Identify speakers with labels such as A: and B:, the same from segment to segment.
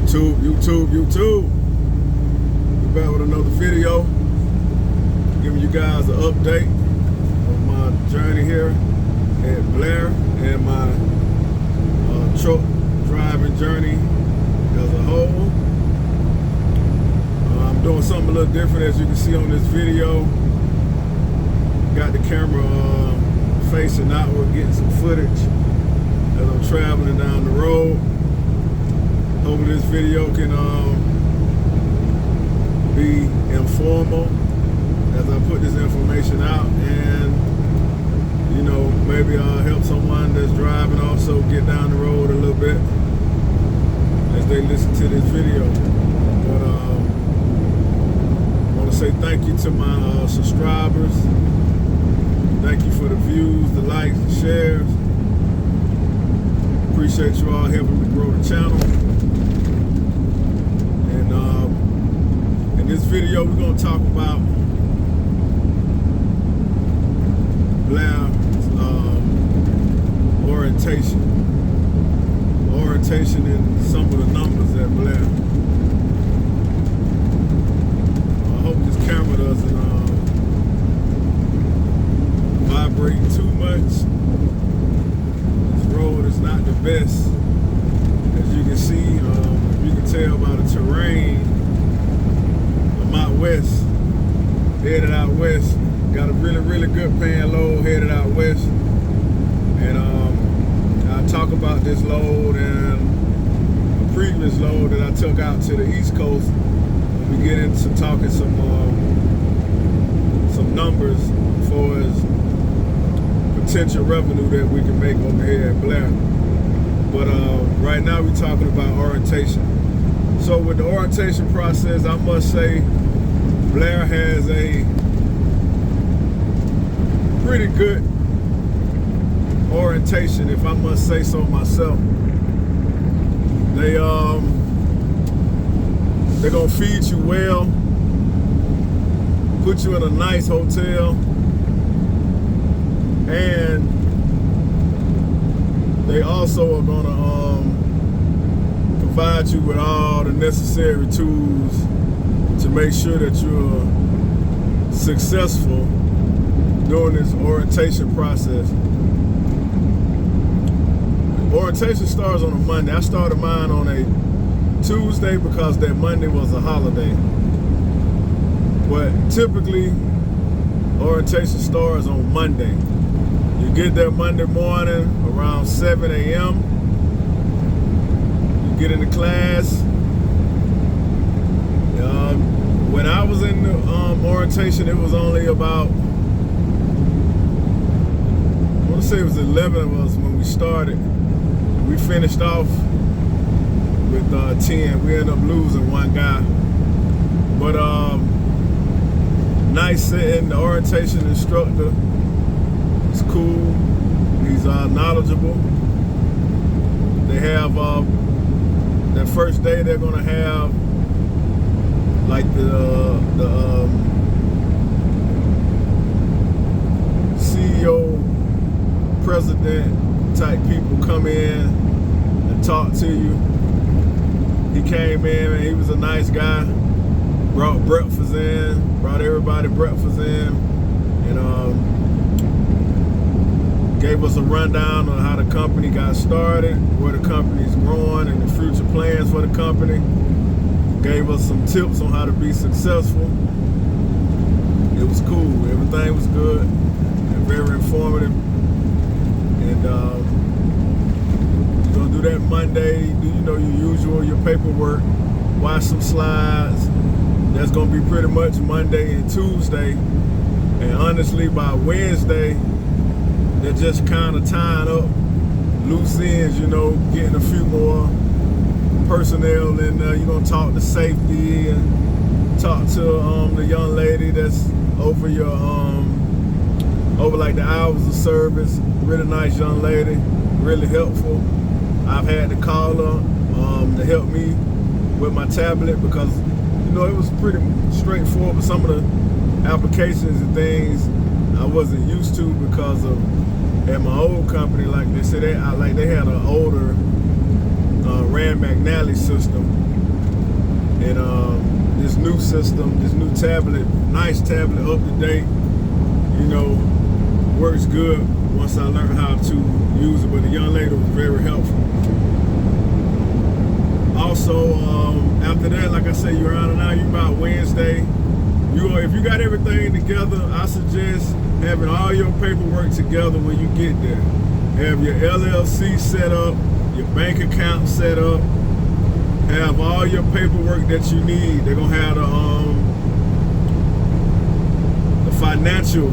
A: YouTube. We're back with another video, giving you guys an update on my journey here at Blair and my truck driving journey as a whole. I'm doing something a little different, as you can see on this video. Got the camera facing outward, getting some footage as I'm traveling down the road. Hopefully this video can be informal as I put this information out, and you know, maybe help someone that's driving also get down the road a little bit as they listen to this video. But I want to say thank you to my subscribers. Thank you for the views, the likes, the shares. Appreciate you all helping me grow the channel. And in this video, we're going to talk about Blair's orientation and some of the numbers at Blair. I hope this camera doesn't vibrate too much. This road is not the best, as you can see. You can tell by the terrain. I'm out west, headed out west. Got a really good paying load headed out west, and I'll talk about this load and a previous load that I took out to the East Coast. We get into talking some numbers as far as potential revenue that we can make over here at Blair. But right now we're talking about orientation. So with the orientation process, I must say Blair has a pretty good orientation, if I must say so myself. They're gonna feed you well, put you in a nice hotel, and they also are gonna provide you with all the necessary tools to make sure that you're successful during this orientation process. Orientation starts on a Monday. I started mine on a Tuesday because that Monday was a holiday. But typically, orientation starts on Monday. You get there Monday morning around 7 a.m. You get into class. When I was in the orientation, it was only about, I want to say it was 11 of us when we started. We finished off with 10. We ended up losing one guy. But nice sitting, the orientation instructor. He's cool. He's knowledgeable. They have that first day they're gonna have like the CEO, president type people come in and talk to you. He came in and he was a nice guy. Brought breakfast in, brought everybody breakfast in, and gave us a rundown on how the company got started, where the company's growing, and the future plans for the company. Gave us some tips on how to be successful. It was cool. Everything was good and very informative. And you're gonna do that Monday. Do your paperwork, watch some slides. That's gonna be pretty much Monday and Tuesday. And honestly, by Wednesday, they're just kind of tying up loose ends, getting a few more personnel in there. You're gonna talk to safety and talk to the young lady that's over your over like the hours of service. Really nice young lady, really helpful. I've had to call her to help me with my tablet because it was pretty straightforward, but some of the applications and things I wasn't used to because of at my old company, like they said, they had an older Dan McNally system. And this new system, this new tablet, nice tablet, up to date, you know, works good once I learned how to use it. But the young lady was very helpful. Also, after that, like I say, you're around now, you about Wednesday. If you got everything together, I suggest having all your paperwork together when you get there. Have your LLC set up, your bank account set up, have all your paperwork that you need. They're gonna have the financial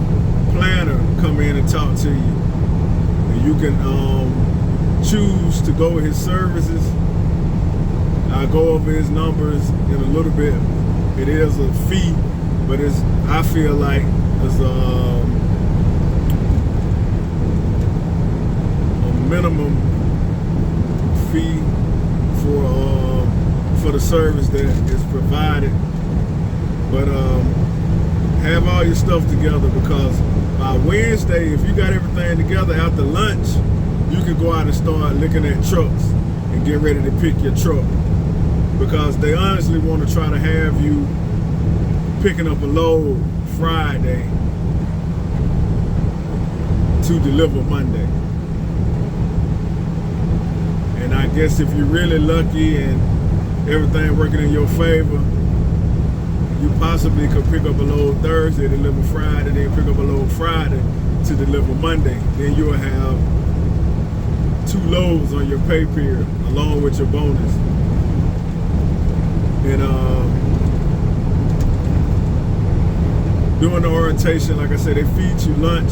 A: planner come in and talk to you. And you can choose to go with his services. I'll go over his numbers in a little bit. It is a fee, but I feel like it's a minimum fee for the service that is provided. But have all your stuff together, because by Wednesday, if you got everything together after lunch, you can go out and start looking at trucks and get ready to pick your truck. Because they honestly want to try to have you picking up a load Friday to deliver Monday. And I guess if you're really lucky and everything working in your favor, you possibly could pick up a load Thursday, deliver Friday, then pick up a load Friday to deliver Monday. Then you'll have 2 loads on your pay period along with your bonus. And during the orientation, like I said, they feed you lunch.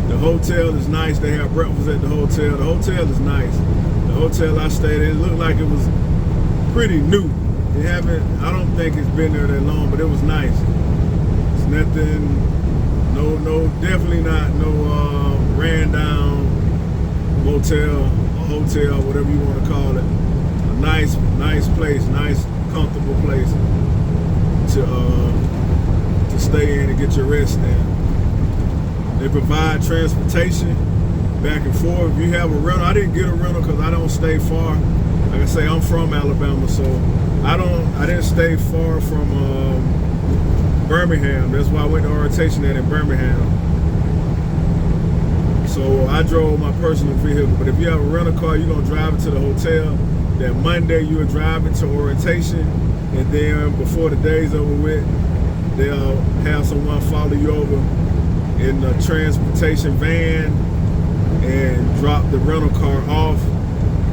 A: The hotel is nice. They have breakfast at the hotel. The hotel is nice. The hotel I stayed in, it looked like it was pretty new. I don't think it's been there that long, but it was nice. It's nothing, definitely not no ran down motel or hotel, whatever you want to call it. A nice place, nice, comfortable place to stay in and get your rest in. They provide transportation back and forth. If you have a rental, I didn't get a rental because I don't stay far. Like I say, I'm from Alabama, so I didn't stay far from Birmingham. That's why I went to orientation in Birmingham. So I drove my personal vehicle. But if you have a rental car, you're gonna drive it to the hotel. That Monday you will drive it to orientation, and then before the day's over with, they'll have someone follow you over in the transportation van and drop the rental car off,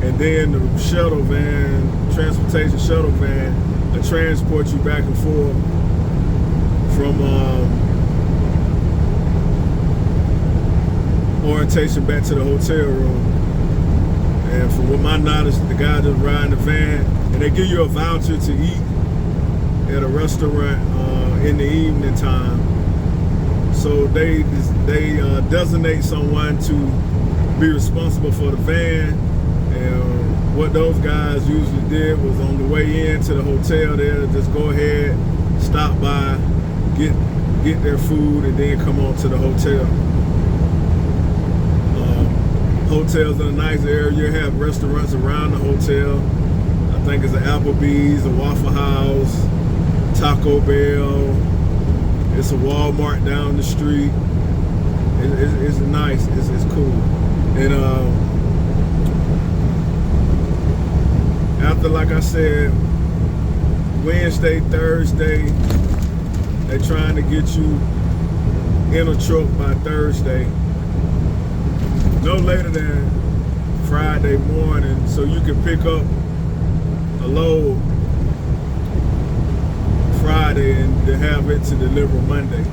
A: and then the transportation shuttle van will transport you back and forth from orientation back to the hotel room. And from what my knowledge, the guy that's riding the van, and they give you a voucher to eat at a restaurant in the evening time. So they designate someone to be responsible for the van. And what those guys usually did was on the way in to the hotel there, just go ahead, stop by, get their food, and then come on to the hotel. Hotels in a nice area. You have restaurants around the hotel. I think it's an Applebee's, a Waffle House, Taco Bell. It's a Walmart down the street. It's nice. It's cool. And after, like I said, Wednesday, Thursday, they're trying to get you in a truck by Thursday. No later than Friday morning, so you can pick up a load Friday and to have it to deliver Monday.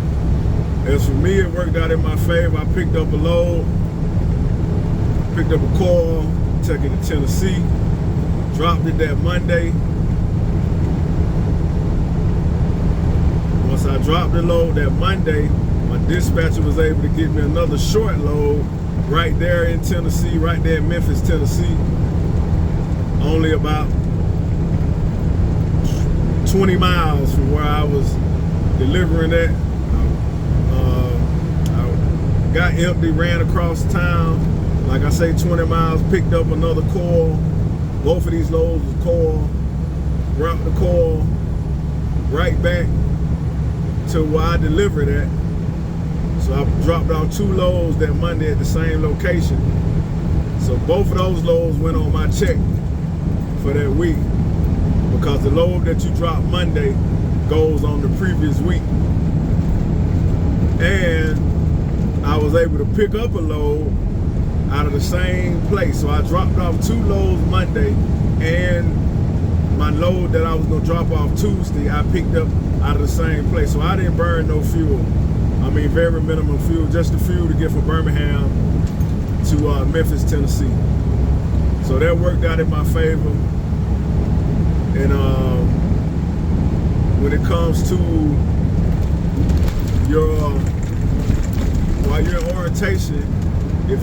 A: As for me, it worked out in my favor. I picked up a load, picked up a coil, took it to Tennessee, dropped it that Monday. Once I dropped the load that Monday, my dispatcher was able to get me another short load right there in Tennessee, right there in Memphis, Tennessee. Only about 20 miles from where I was delivering at. I got empty, ran across town, like I say, 20 miles, picked up another coil, Both of these loads was coil. Brought the coil right back to where I delivered at. So I dropped off 2 loads that Monday at the same location. So both of those loads went on my check for that week, because the load that you drop Monday goes on the previous week. And I was able to pick up a load out of the same place. So I dropped off 2 loads Monday, and my load that I was gonna drop off Tuesday, I picked up out of the same place. So I didn't burn no fuel. I mean, very minimum fuel, just the fuel to get from Birmingham to Memphis, Tennessee. So that worked out in my favor. And when it comes to your, while you're in orientation, if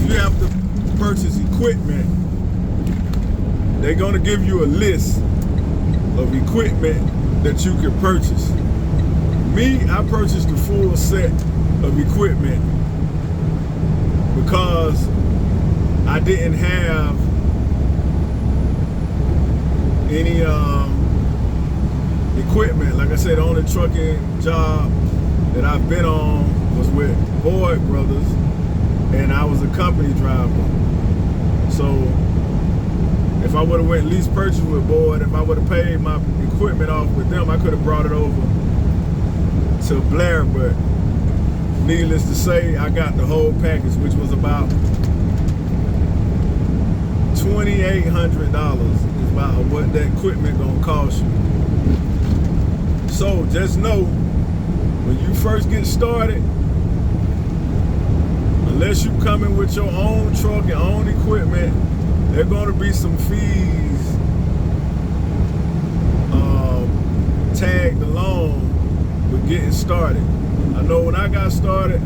A: you have to purchase equipment, they're gonna give you a list of equipment that you can purchase. Me, I purchased the full set of equipment because I didn't have any equipment. Like I said, the only trucking job that I've been on was with Boyd Brothers, and I was a company driver. So if I would have went lease purchase with Boyd, if I would have paid my equipment off with them, I could have brought it over to Blair. But needless to say, I got the whole package, which was about $2,800 is about what that equipment gonna cost you. So just know, when you first get started, unless you come in with your own truck and own equipment, there are gonna be some fees tagged along with getting started. I know when I got started,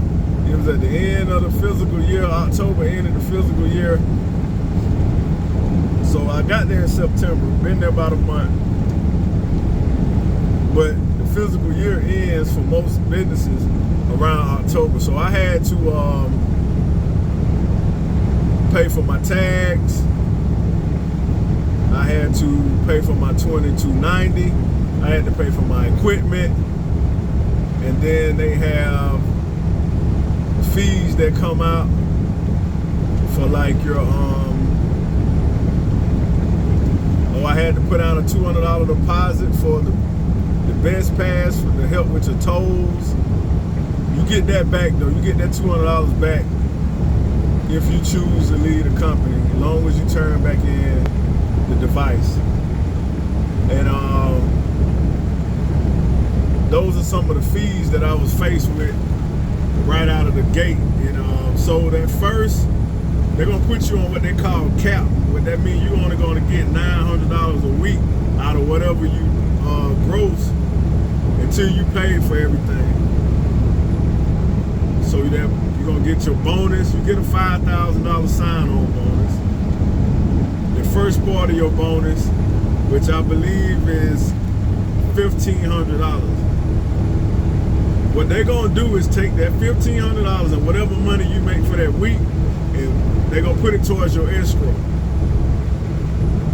A: it was at the end of the physical year, October, end of the physical year. So I got there in September, been there about a month. But the physical year ends for most businesses around October. So I had to pay for my tags. I had to pay for my 2290. I had to pay for my equipment. And then they have fees that come out for like your I had to put out a $200 deposit for the best pass for the help with your tolls. You get that back though. You get that $200 back if you choose to leave the company, as long as you turn back in the device. And those are some of the fees that I was faced with right out of the gate. And so at first, they're gonna put you on what they call cap. What that means, you're only gonna get $900 a week out of whatever you gross until you pay for everything. So you're gonna get your bonus. You get a $5,000 sign-on bonus. The first part of your bonus, which I believe is $1,500. What they're gonna do is take that $1,500 and whatever money you make for that week, and they're gonna put it towards your escrow.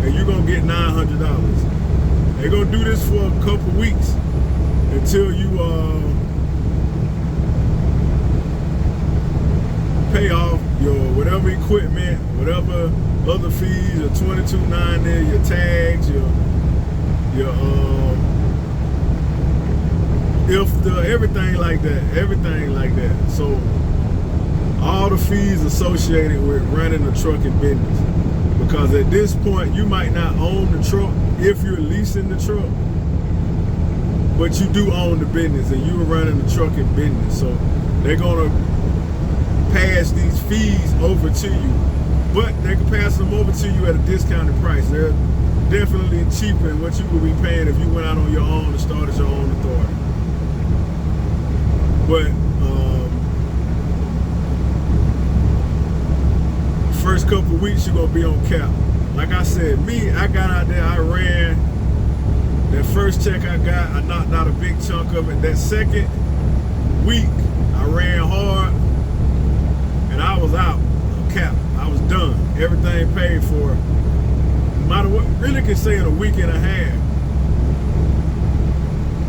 A: And you're gonna get $900. They're gonna do this for a couple weeks until you pay off your whatever equipment, whatever other fees, your 2290, your tags, your everything like that. So all the fees associated with running a trucking business. Because at this point, you might not own the truck if you're leasing the truck, but you do own the business and you're running the trucking business. So they're gonna pass these fees over to you, but they can pass them over to you at a discounted price. They're definitely cheaper than what you would be paying if you went out on your own and started your own authority. But first couple of weeks you're gonna be on cap. Like I said, I got out there, I ran. That first check I got, I knocked out a big chunk of it. That second week, I ran hard, and I was out on cap. I was done. Everything paid for. No matter what, really can say in a week and a half.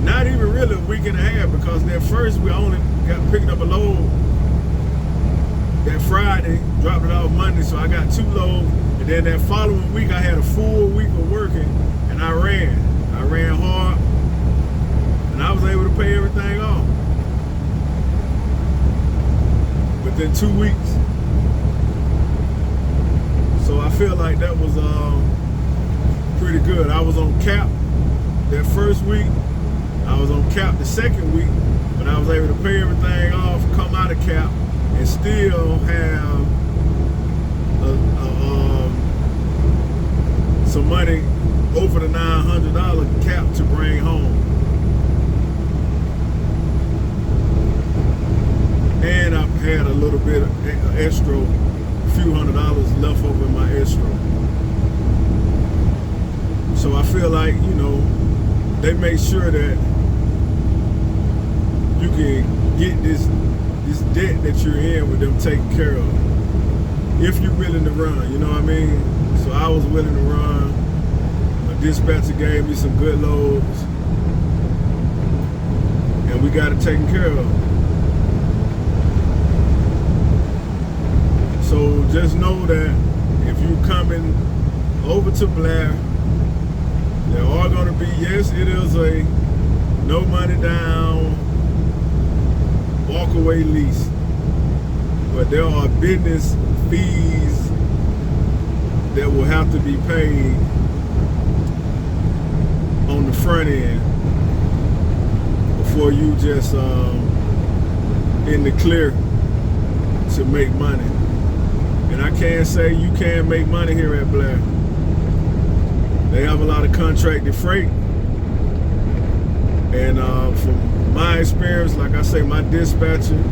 A: Not even really a week and a half, because that first we only got picked up a load that Friday, dropped it off Monday, so I got 2 loads. And then that following week I had a full week of working, and I ran hard, and I was able to pay everything off within 2 weeks. So I feel like that was pretty good. I was on cap that first week. I was on cap the second week, but I was able to pay everything off, come out of cap, and still have some money over the $900 cap to bring home. And I had a little bit of extra, a few $100 left over in my extra. So I feel like, you know, they make sure that you can get this debt that you're in with them taken care of, if you're willing to run, you know what I mean? So I was willing to run. My dispatcher gave me some good loads, and we got it taken care of. So just know that if you're coming over to Blair, there are going to be, yes, it is a no money down, walk away lease, but there are business fees that will have to be paid on the front end before you just in the clear to make money. And I can't say you can't make money here at Blair. They have a lot of contracted freight, and from my experience, like I say, my dispatcher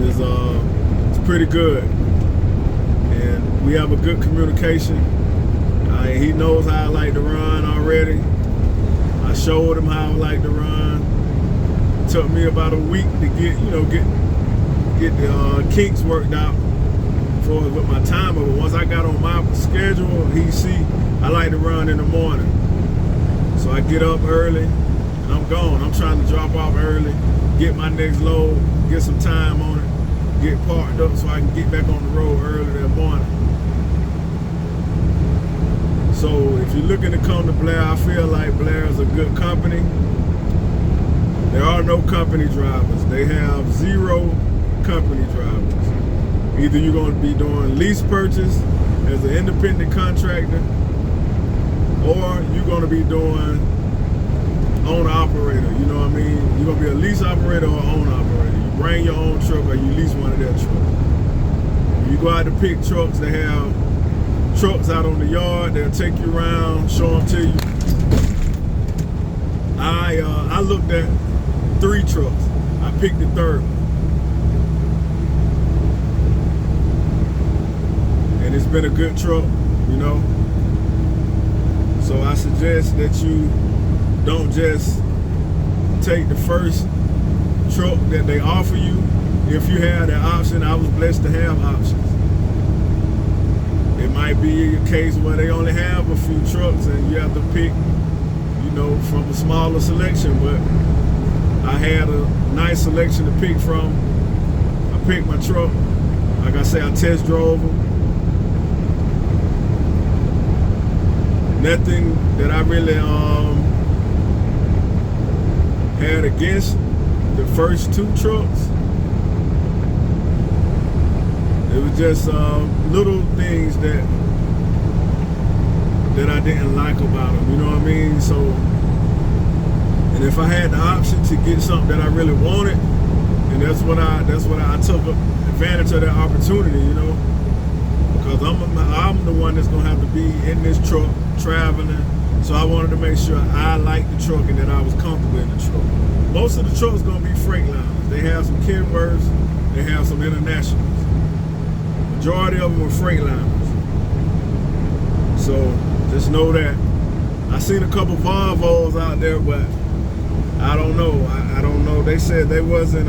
A: is it's pretty good, and we have a good communication. He knows how I like to run already. I showed him how I like to run. It took me about a week to get the kinks worked out for with my timer. But once I got on my schedule, he see I like to run in the morning, so I get up early and I'm gone. I'm trying to drop off early, get my next load, get some time on it, get parked up so I can get back on the road early that morning. So if you're looking to come to Blair, I feel like Blair is a good company. There are no company drivers. They have 0 company drivers. Either you're going to be doing lease purchase as an independent contractor, or you're going to be doing owner operator. You know what I mean? You're going to be a lease operator or owner operator. You bring your own truck or you lease one of their trucks. When you go out to pick trucks, they have trucks out on the yard. They'll take you around, show them to you. I looked at 3 trucks. I picked the 3rd. And it's been a good truck, you know. So I suggest that you don't just take the first truck that they offer you. If you have that option, I was blessed to have options. It might be a case where they only have a few trucks and you have to pick, you know, from a smaller selection, but I had a nice selection to pick from. I picked my truck. Like I say, I test drove them. Nothing that I really had against the first 2 trucks. It was just little things that I didn't like about them, you know what I mean? So, and if I had the option to get something that I really wanted, and that's what I took advantage of that opportunity, you know, because I'm the one that's gonna have to be in this truck traveling. So I wanted to make sure I liked the truck and that I was comfortable in the truck. Most of the trucks gonna be freight liners. They have some Kenworths, they have some Internationals. Majority of them are freight liners. So just know that. I seen a couple Volvos out there, but I don't know. I don't know. They said they wasn't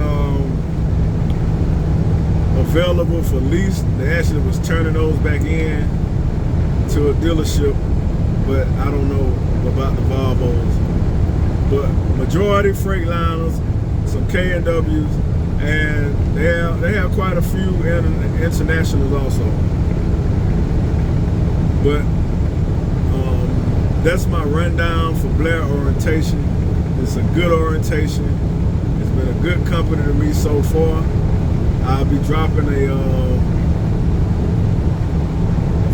A: available for lease. They actually was turning those back in to a dealership, but I don't know about the Volvos. But majority Freightliners, some K&Ws, and they have quite a few internationals also. But that's my rundown for Blair orientation. It's a good orientation. It's been a good company to me so far. I'll be dropping a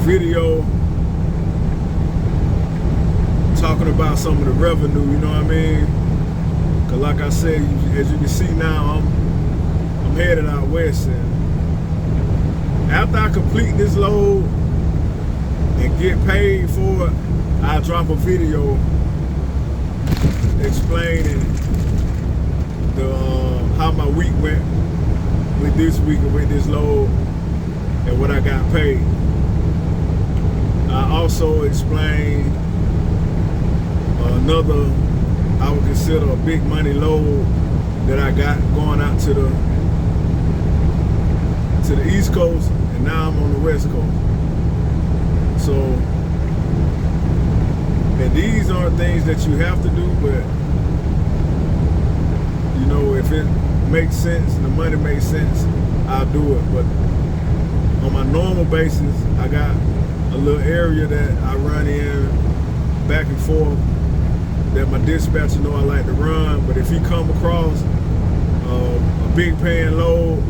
A: video talking about some of the revenue, you know what I mean? Cause like I said, as you can see now, I'm headed out west, and after I complete this load and get paid for it, I'll drop a video explaining how my week went with this week and with this load and what I got paid. I also explained another, I would consider a big money load that I got going out to the East Coast, and now I'm on the West Coast. So, and these aren't things that you have to do, but you know, if it makes sense and the money makes sense, I'll do it. But on my normal basis, I got a little area that I run in back and forth that my dispatcher know I like to run. But if he come across a big paying load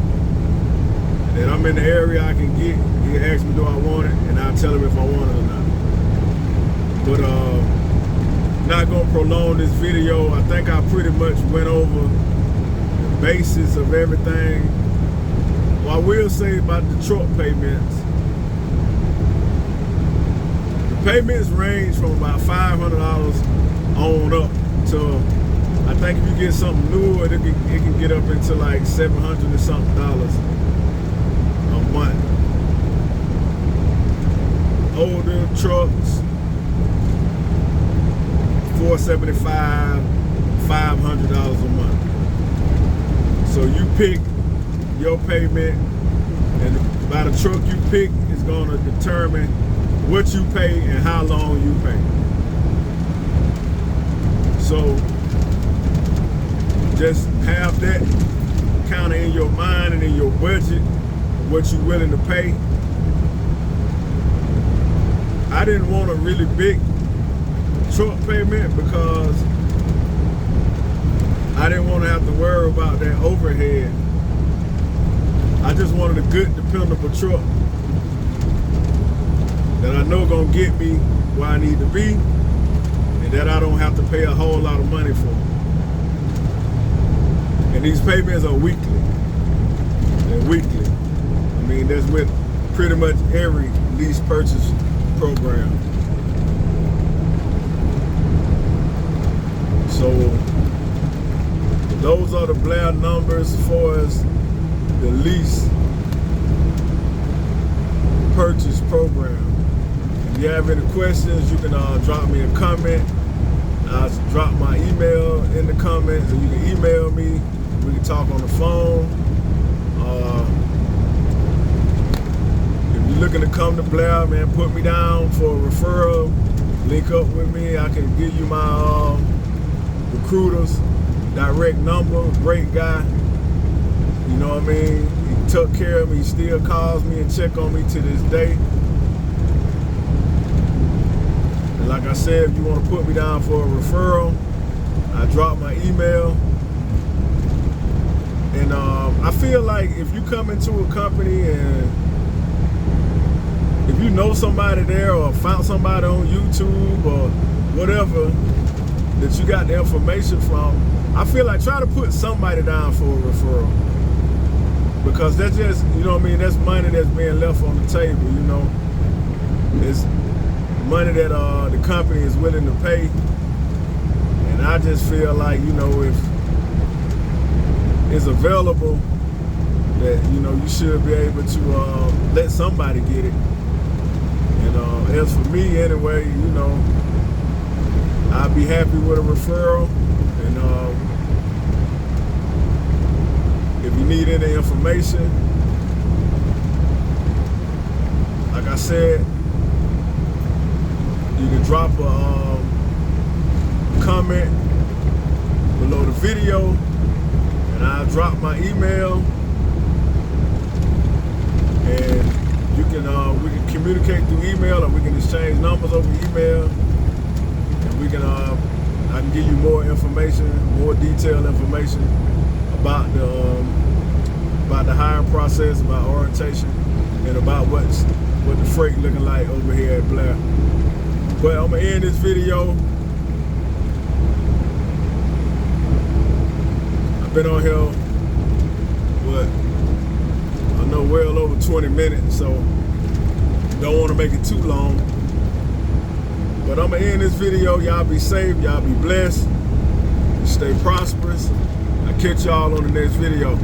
A: that I'm in the area I can get, he asks me do I want it, and I'll tell him if I want it or not. But not gonna prolong this video. I think I pretty much went over the basis of everything. Well, I will say about the truck payments. The payments range from about $500 on up to, I think if you get something newer, it can get up into like $700 and something dollars a month. Older trucks, $475, $500 a month. So you pick your payment, and by the truck you pick is going to determine what you pay and how long you pay. So just have that kind of in your mind and in your budget, what you're willing to pay. I didn't want a really big truck payment because I didn't want to have to worry about that overhead. I just wanted a good, dependable truck that I know gonna get me where I need to be, and that I don't have to pay a whole lot of money for. And these payments are weekly. They're weekly. I mean, that's with pretty much every lease purchase program. So those are the Blair numbers as far as the lease purchase program. If you have any questions, you can drop me a comment. I'll drop my email in the comments, and you can email me. We can talk on the phone. If you're looking to come to Blair, man, put me down for a referral. Link up with me. I can give you my recruiter's direct number. Great guy. You know what I mean? He took care of me. He still calls me and check on me to this day. And like I said, if you want to put me down for a referral, I drop my email. And I feel like if you come into a company and if you know somebody there or found somebody on YouTube or whatever that you got the information from, I feel like try to put somebody down for a referral. Because that's just, you know what I mean, that's money that's being left on the table, you know. It's money that the company is willing to pay. And I just feel like, you know, if it's available, that, you know, you should be able to let somebody get it. And as for me anyway, you know, I'd be happy with a referral. And if you need any information, like I said, you can drop a comment below the video, and I'll drop my email, and you can we can communicate through email, or we can exchange numbers over email, and we can I can give you more information, more detailed information about the hiring process, about orientation, and about what the freight looking like over here at Blair. But I'm gonna end this video. I've been on here, I know well over 20 minutes, so don't want to make it too long. But I'm gonna end this video. Y'all be safe, y'all be blessed, stay prosperous. I'll catch y'all on the next video.